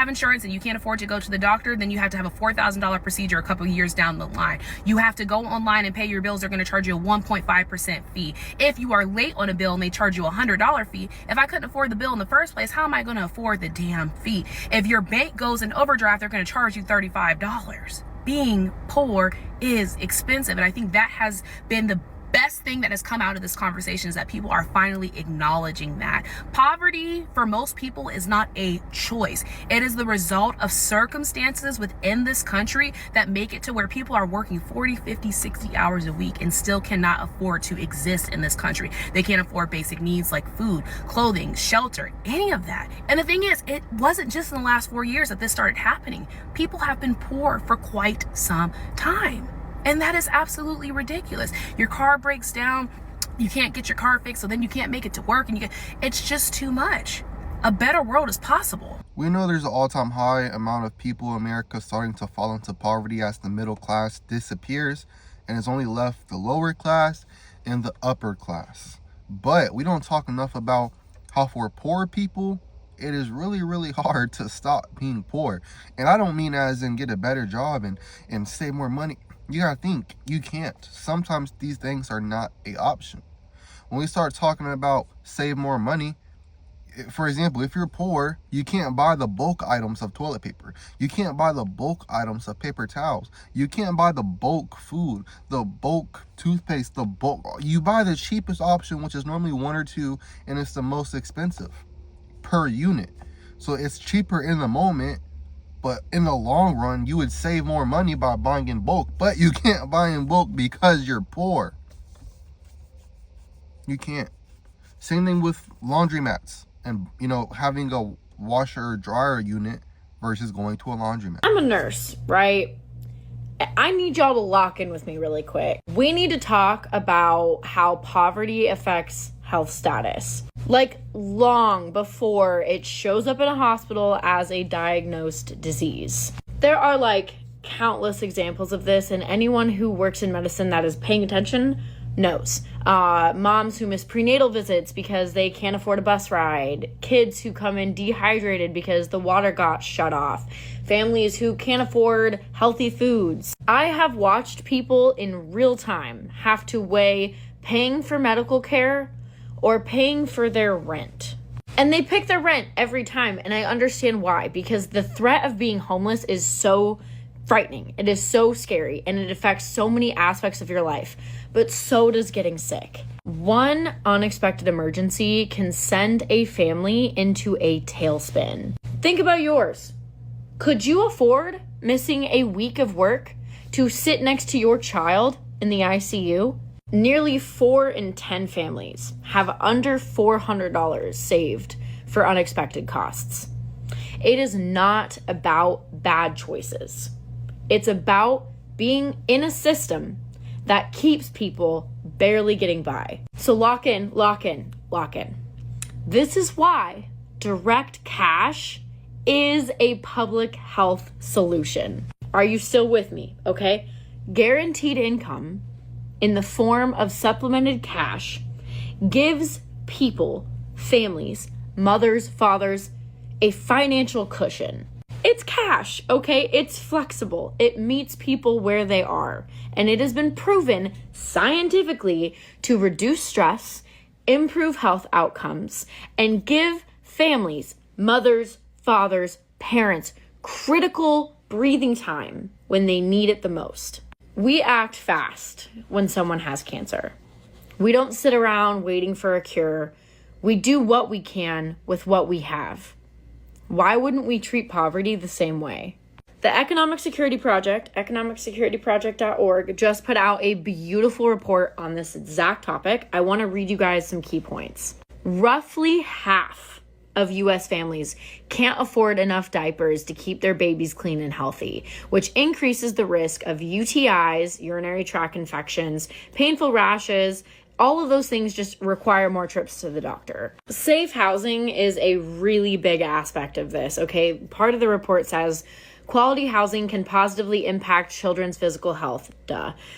have insurance and you can't afford to go to the doctor, then you have to have a $4,000 procedure a couple of years down the line. You have to go online and pay your bills. They're going to charge you a 1.5% fee. If you are late on a bill and they charge you a $100 fee, if I couldn't afford the bill in the first place, how am I going to afford the damn fee? If your bank goes in overdraft, they're going to charge you $35. Being poor is expensive. And I think that has been the best thing that has come out of this conversation, is that people are finally acknowledging that poverty for most people is not a choice. It is the result of circumstances within this country that make it to where people are working 40, 50, 60 hours a week and still cannot afford to exist in this country. They can't afford basic needs like food, clothing, shelter, any of that. And the thing is, it wasn't just in the last 4 years that this started happening. People have been poor for quite some time. And that is absolutely ridiculous. Your car breaks down, you can't get your car fixed, so then you can't make it to work, and it's just too much. A better world is possible. We know there's an all-time high amount of people in America starting to fall into poverty as the middle class disappears, and it's only left the lower class and the upper class. But we don't talk enough about how for poor people, it is really, really hard to stop being poor. And I don't mean as in get a better job and save more money. You gotta think, you can't. Sometimes these things are not an option. When we start talking about save more money, for example, if you're poor, you can't buy the bulk items of toilet paper. You can't buy the bulk items of paper towels. You can't buy the bulk food, the bulk toothpaste, the bulk. You buy the cheapest option, which is normally 1 or 2, and it's the most expensive per unit. So it's cheaper in the moment, but in the long run, you would save more money by buying in bulk. But you can't buy in bulk because you're poor. You can't. Same thing with laundromats and, having a washer or dryer unit versus going to a laundromat. I'm a nurse, right? I need y'all to lock in with me really quick. We need to talk about how poverty affects health status. Like long before it shows up in a hospital as a diagnosed disease. There are countless examples of this, and anyone who works in medicine that is paying attention knows. Moms who miss prenatal visits because they can't afford a bus ride. Kids who come in dehydrated because the water got shut off. Families who can't afford healthy foods. I have watched people in real time have to weigh paying for medical care or paying for their rent. And they pick their rent every time, and I understand why, because the threat of being homeless is so frightening. It is so scary, and it affects so many aspects of your life, but so does getting sick. One unexpected emergency can send a family into a tailspin. Think about yours. Could you afford missing a week of work to sit next to your child in the ICU? Nearly 4 in 10 families have under $400 saved for unexpected costs. It is not about bad choices. It's about being in a system that keeps people barely getting by. So lock in, lock in, lock in. This is why direct cash is a public health solution. Are you still with me? Okay. Guaranteed income in the form of supplemented cash gives people, families, mothers, fathers, a financial cushion. It's cash, okay? It's flexible. It meets people where they are. And it has been proven scientifically to reduce stress, improve health outcomes, and give families, mothers, fathers, parents, critical breathing time when they need it the most. We act fast when someone has cancer. We don't sit around waiting for a cure. We do what we can with what we have. Why wouldn't we treat poverty the same way? The Economic Security Project, economicsecurityproject.org, just put out a beautiful report on this exact topic. I want to read you guys some key points. Roughly half of U.S. families can't afford enough diapers to keep their babies clean and healthy, which increases the risk of UTIs, urinary tract infections, painful rashes. All of those things just require more trips to the doctor. Safe housing is a really big aspect of this, okay? Part of the report says, quality housing can positively impact children's physical health.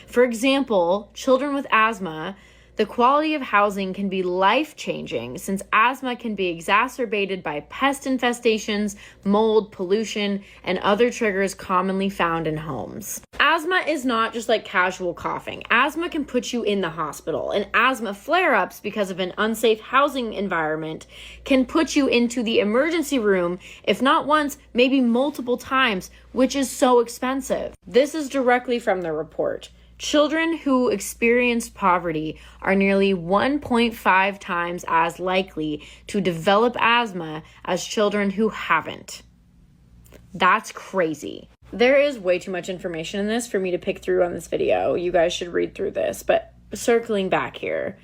For example, children with asthma, The quality of housing can be life-changing since asthma can be exacerbated by pest infestations, mold, pollution, and other triggers commonly found in homes. Asthma is not just like casual coughing. Asthma can put you in the hospital, and asthma flare-ups because of an unsafe housing environment can put you into the emergency room, if not once, maybe multiple times, which is so expensive. This is directly from the report. Children who experienced poverty are nearly 1.5 times as likely to develop asthma as children who haven't. That's crazy. There is way too much information in this for me to pick through on this video. You guys should read through this, but circling back here.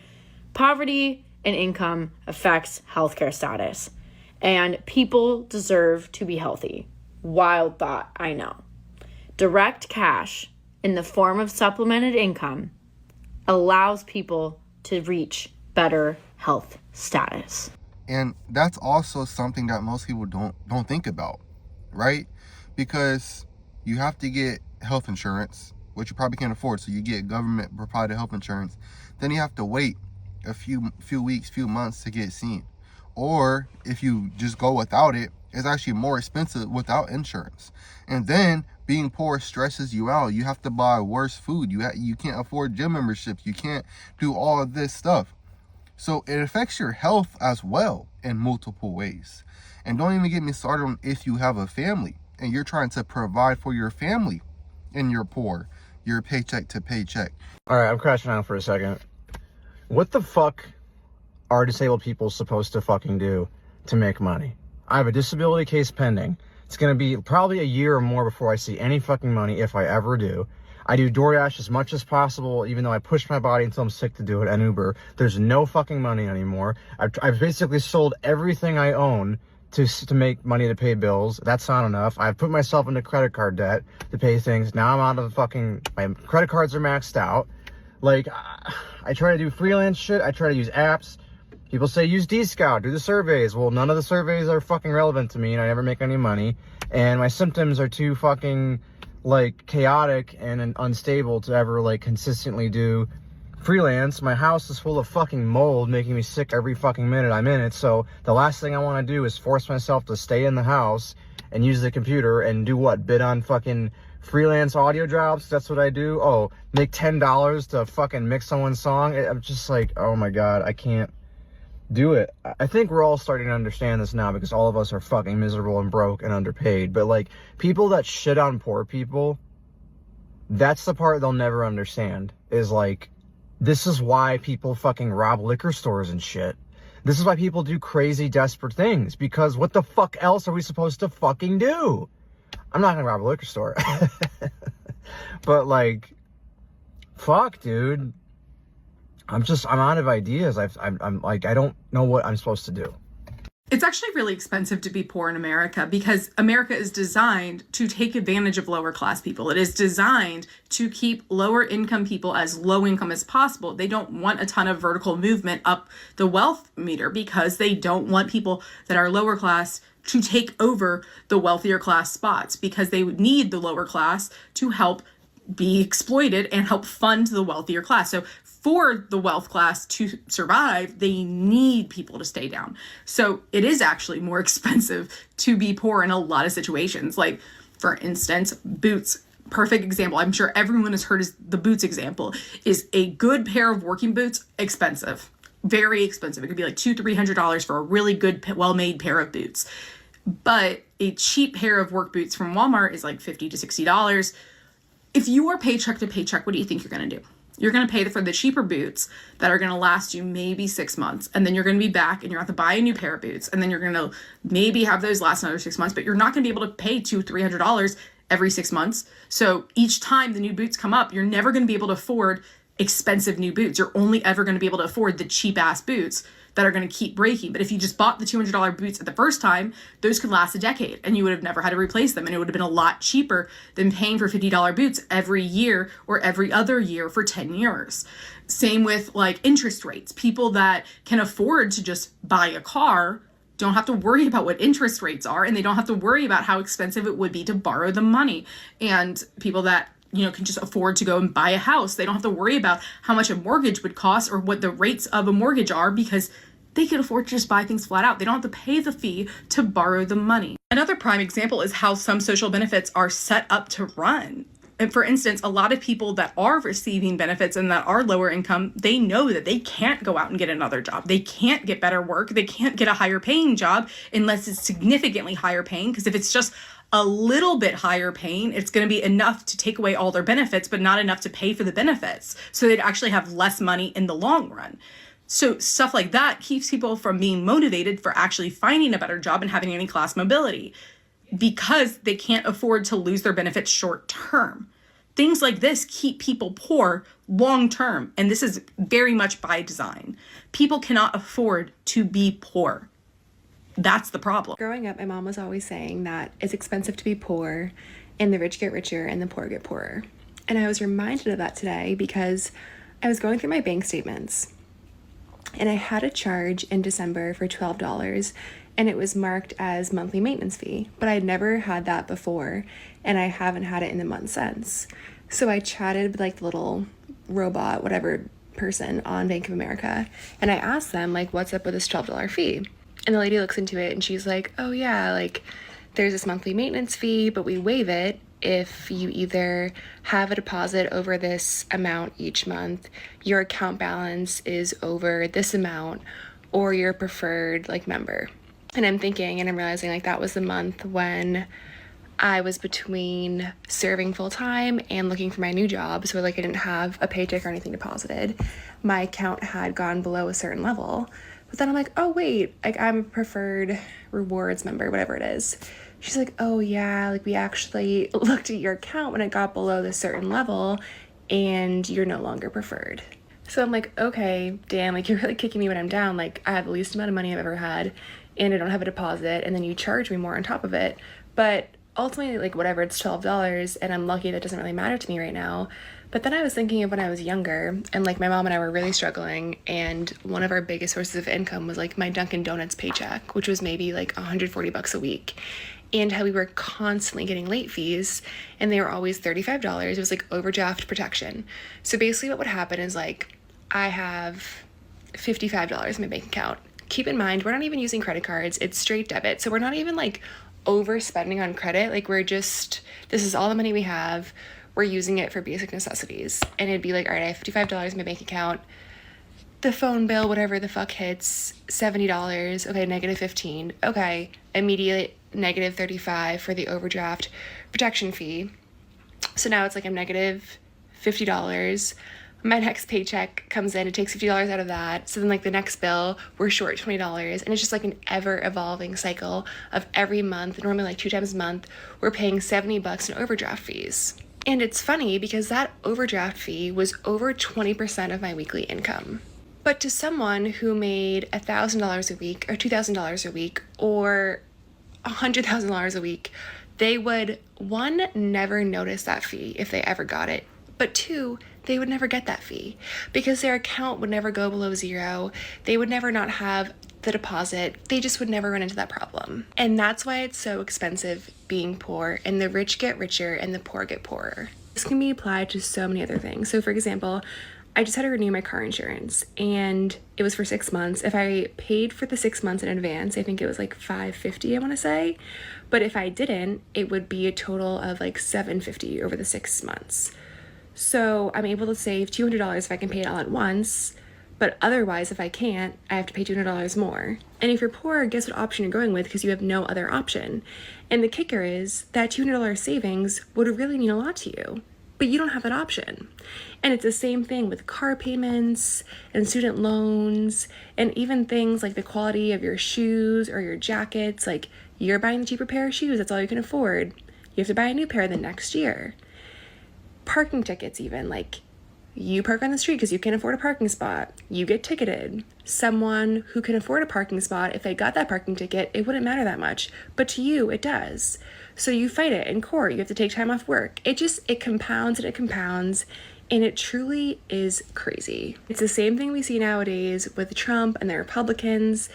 Poverty and income affects healthcare status, and people deserve to be healthy. Wild thought, I know. Direct cash in the form of supplemented income allows people to reach better health status. And that's also something that most people don't think about, right? Because you have to get health insurance, which you probably can't afford, so you get government provided health insurance. Then you have to wait a few weeks, few months to get seen. Or if you just go without it, it's actually more expensive without insurance. And then being poor stresses you out. You have to buy worse food. You can't afford gym memberships. You can't do all of this stuff. So it affects your health as well in multiple ways. And don't even get me started on if you have a family and you're trying to provide for your family and you're poor. You're paycheck to paycheck. All right, I'm crashing out for a second. What the fuck are disabled people supposed to fucking do to make money? I have a disability case pending. It's going to be probably a year or more before I see any fucking money, if I ever do. I do DoorDash as much as possible, even though I push my body until I'm sick to do it, and Uber. There's no fucking money anymore. I've basically sold everything I own to make money to pay bills. That's not enough. I've put myself into credit card debt to pay things. Now I'm out of the fucking... My credit cards are maxed out. Like, I try to do freelance shit. I try to use apps. People say use D-Scout, do the surveys. Well, none of the surveys are fucking relevant to me, and I never make any money. And my symptoms are too fucking, like, chaotic and unstable to ever, like, consistently do freelance. My house is full of fucking mold, making me sick every fucking minute I'm in it. So the last thing I want to do is force myself to stay in the house and use the computer and do what? Bid on fucking freelance audio jobs? That's what I do? Oh, make $10 to fucking mix someone's song? I'm just like, oh my God, I can't do it. I think we're all starting to understand this now because all of us are fucking miserable and broke and underpaid. But like, people that shit on poor people, that's the part they'll never understand. Is like, this is why people fucking rob liquor stores and shit. This is why people do crazy, desperate things. Because what the fuck else are we supposed to fucking do? I'm not gonna rob a liquor store. But like, fuck, dude. I'm out of ideas. I'm like, I don't know what I'm supposed to do. It's actually really expensive to be poor in America because America is designed to take advantage of lower class people. It is designed to keep lower income people as low income as possible. They don't want a ton of vertical movement up the wealth meter because they don't want people that are lower class to take over the wealthier class spots, because they would need the lower class to help be exploited and help fund the wealthier class. So for the wealth class to survive, they need people to stay down. So it is actually more expensive to be poor in a lot of situations. Like, for instance, boots. Perfect example. I'm sure everyone has heard the boots example. Is a good pair of working boots expensive? Very expensive. It could be like $200-$300 for a really good, well-made pair of boots. But a cheap pair of work boots from Walmart is like $50 to $60. If you are paycheck to paycheck, what do you think you're going to do? You're going to pay for the cheaper boots that are going to last you maybe 6 months. And then you're going to be back and you're going to have to buy a new pair of boots. And then you're going to maybe have those last another 6 months, but you're not going to be able to pay $200-$300 every 6 months. So each time the new boots come up, you're never going to be able to afford expensive new boots. You're only ever going to be able to afford the cheap ass boots that are going to keep breaking. But if you just bought the $200 boots at the first time, those could last a decade and you would have never had to replace them. And it would have been a lot cheaper than paying for $50 boots every year or every other year for 10 years. Same with like interest rates. People that can afford to just buy a car don't have to worry about what interest rates are, and they don't have to worry about how expensive it would be to borrow the money. And people that can just afford to go and buy a house. They don't have to worry about how much a mortgage would cost or what the rates of a mortgage are, because they can afford to just buy things flat out. They don't have to pay the fee to borrow the money. Another prime example is how some social benefits are set up to run. And for instance, a lot of people that are receiving benefits and that are lower income, they know that they can't go out and get another job. They can't get better work. They can't get a higher paying job unless it's significantly higher paying. Because if it's just a little bit higher paying, it's going to be enough to take away all their benefits, but not enough to pay for the benefits. So they'd actually have less money in the long run. So stuff like that keeps people from being motivated for actually finding a better job and having any class mobility, because they can't afford to lose their benefits short term. Things like this keep people poor long term, and this is very much by design. People cannot afford to be poor. That's the problem. Growing up, my mom was always saying that it's expensive to be poor, and the rich get richer and the poor get poorer. And I was reminded of that today because I was going through my bank statements, and I had a charge in December for $12, and it was marked as monthly maintenance fee, but I'd never had that before, and I haven't had it in the month since. So I chatted with like the little robot, whatever person on Bank of America, and I asked them like, what's up with this $12 fee? And the lady looks into it and she's like, oh yeah, like there's this monthly maintenance fee, but we waive it if you either have a deposit over this amount each month, your account balance is over this amount, or you're a preferred like member. And I'm thinking, and I'm realizing like that was the month when I was between serving full time and looking for my new job. So like I didn't have a paycheck or anything deposited. My account had gone below a certain level. But then I'm like, oh wait, like I'm a preferred rewards member, whatever it is. She's like, oh yeah, like we actually looked at your account when it got below this certain level and you're no longer preferred. So I'm like, okay, damn, like you're really kicking me when I'm down. Like I have the least amount of money I've ever had and I don't have a deposit, and then you charge me more on top of it. But ultimately, like whatever, it's $12 and I'm lucky that doesn't really matter to me right now. But then I was thinking of when I was younger, and like my mom and I were really struggling, and one of our biggest sources of income was like my Dunkin' Donuts paycheck, which was maybe like $140 a week, and how we were constantly getting late fees, and they were always $35. It was like overdraft protection. So basically what would happen is like I have $55 in my bank account. Keep in mind, we're not even using credit cards, it's straight debit. So we're not even like overspending on credit. Like we're just, this is all the money we have. We're using it for basic necessities. And it'd be like, all right, I have $55 in my bank account. The phone bill, whatever the fuck hits, $70. Okay, negative 15. Okay, immediate negative 35 for the overdraft protection fee. So now it's like I'm negative $50. My next paycheck comes in, it takes $50 out of that. So then like the next bill, we're short $20. And it's just like an ever evolving cycle of every month, normally like 2 times a month, we're paying $70 in overdraft fees. And it's funny because that overdraft fee was over 20% of my weekly income. But to someone who made $1,000 a week or $2,000 a week or $100,000 a week, they would, one, never notice that fee if they ever got it. But two, they would never get that fee because their account would never go below zero. They would never not have the deposit. They just would never run into that problem. And that's why it's so expensive being poor, and the rich get richer and the poor get poorer. This can be applied to so many other things. So for example, I just had to renew my car insurance and it was for 6 months. If I paid for the 6 months in advance, I think it was like $550, I want to say. But if I didn't, it would be a total of like $750 over the 6 months. So I'm able to save $200 if I can pay it all at once, but otherwise if I can't, I have to pay $200 more. And if you're poor, guess what option you're going with, because you have no other option. And the kicker is that $200 savings would really mean a lot to you, but you don't have that option. And it's the same thing with car payments and student loans, and even things like the quality of your shoes or your jackets. Like you're buying a cheaper pair of shoes, that's all you can afford. You have to buy a new pair the next year. Parking tickets even, like you park on the street because you can't afford a parking spot, you get ticketed. Someone who can afford a parking spot, if they got that parking ticket, it wouldn't matter that much, but to you it does. So you fight it in court, you have to take time off work. It compounds and it compounds, and it truly is crazy. It's the same thing we see nowadays with Trump and the Republicans,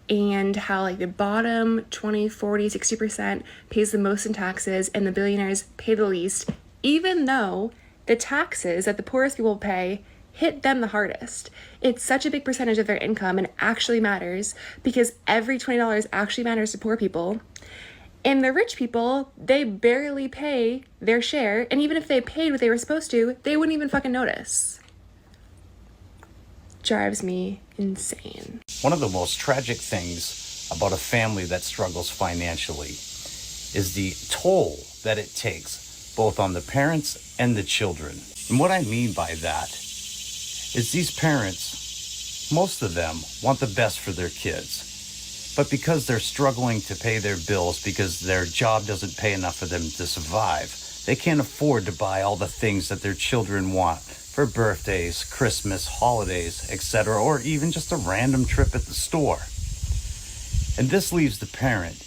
and how like the bottom 20, 40, 60% pays the most in taxes and the billionaires pay the least. even though the taxes that the poorest people pay hit them the hardest. It's such a big percentage of their income and actually matters because every $20 actually matters to poor people. And the rich people, they barely pay their share. And even if they paid what they were supposed to, they wouldn't even fucking notice. Drives me insane. One of the most tragic things about a family that struggles financially is the toll that it takes both on the parents and the children. And what I mean by that is these parents, most of them, want the best for their kids. But because they're struggling to pay their bills, because their job doesn't pay enough for them to survive, they can't afford to buy all the things that their children want for birthdays, Christmas, holidays, etc., or even just a random trip at the store. And this leaves the parent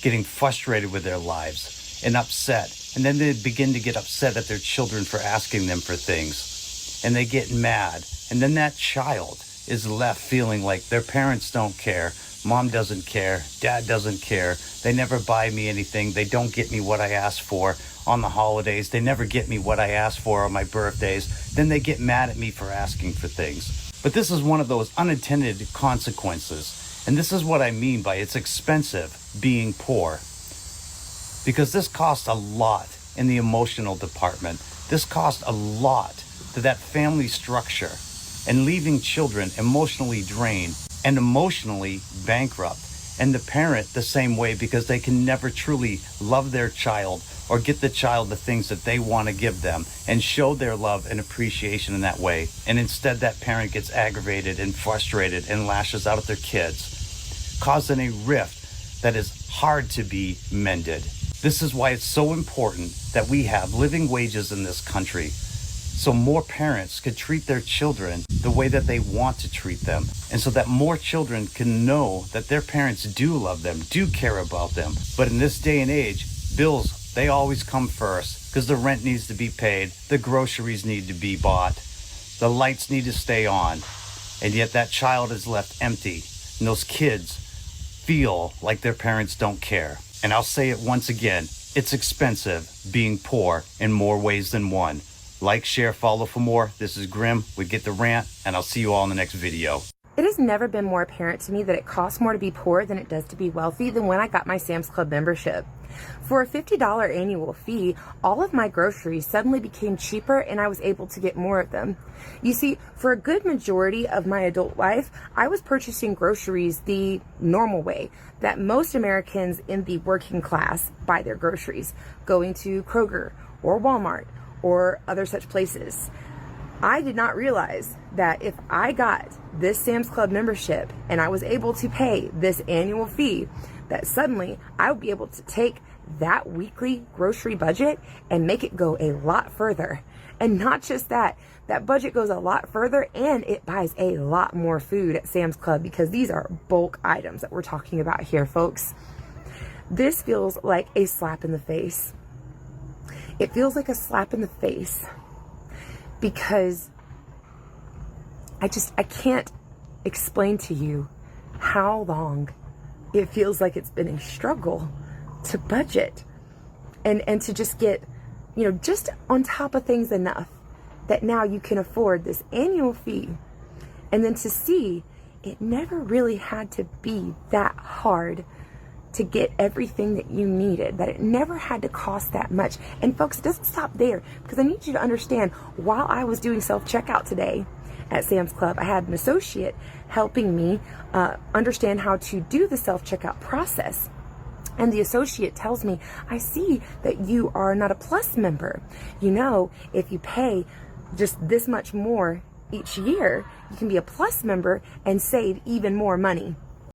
getting frustrated with their lives and upset. And then they begin to get upset at their children for asking them for things. And they get mad. And then that child is left feeling like their parents don't care. Mom doesn't care. Dad doesn't care. They never buy me anything. They don't get me what I asked for on the holidays. They never get me what I asked for on my birthdays. Then they get mad at me for asking for things. But this is one of those unintended consequences. And this is what I mean by it's expensive being poor. Because this costs a lot in the emotional department. This costs a lot to that family structure, and leaving children emotionally drained and emotionally bankrupt. And the parent the same way, because they can never truly love their child or get the child the things that they want to give them and show their love and appreciation in that way. And instead that parent gets aggravated and frustrated and lashes out at their kids, causing a rift that is hard to be mended. This is why it's so important that we have living wages in this country, so more parents could treat their children the way that they want to treat them, and so that more children can know that their parents do love them, do care about them. But in this day and age, bills, they always come first, because the rent needs to be paid, the groceries need to be bought, the lights need to stay on, and yet that child is left empty, and those kids feel like their parents don't care. And I'll say it once again, it's expensive being poor in more ways than one. Like, share, follow for more. This is Grim with Get the Rant, and I'll see you all in the next video. It has never been more apparent to me that it costs more to be poor than it does to be wealthy than when I got my Sam's Club membership. For a $50 annual fee, all of my groceries suddenly became cheaper and I was able to get more of them. You see, for a good majority of my adult life, I was purchasing groceries the normal way that most Americans in the working class buy their groceries, going to Kroger or Walmart or other such places. I did not realize that if I got this Sam's Club membership and I was able to pay this annual fee, that suddenly I would be able to take that weekly grocery budget and make it go a lot further. And not just that, that budget goes a lot further and it buys a lot more food at Sam's Club, because these are bulk items that we're talking about here, folks. This feels like a slap in the face. It feels like a slap in the face because I can't explain to you how long it feels like it's been a struggle to budget and to just get, just on top of things enough that now you can afford this annual fee. And then to see it never really had to be that hard to get everything that you needed, that it never had to cost that much. And folks, it doesn't stop there, because I need you to understand, while I was doing self-checkout today at Sam's Club, I had an associate helping me understand how to do the self-checkout process. And the associate tells me, I see that you are not a Plus member. If you pay just this much more each year, you can be a Plus member and save even more money.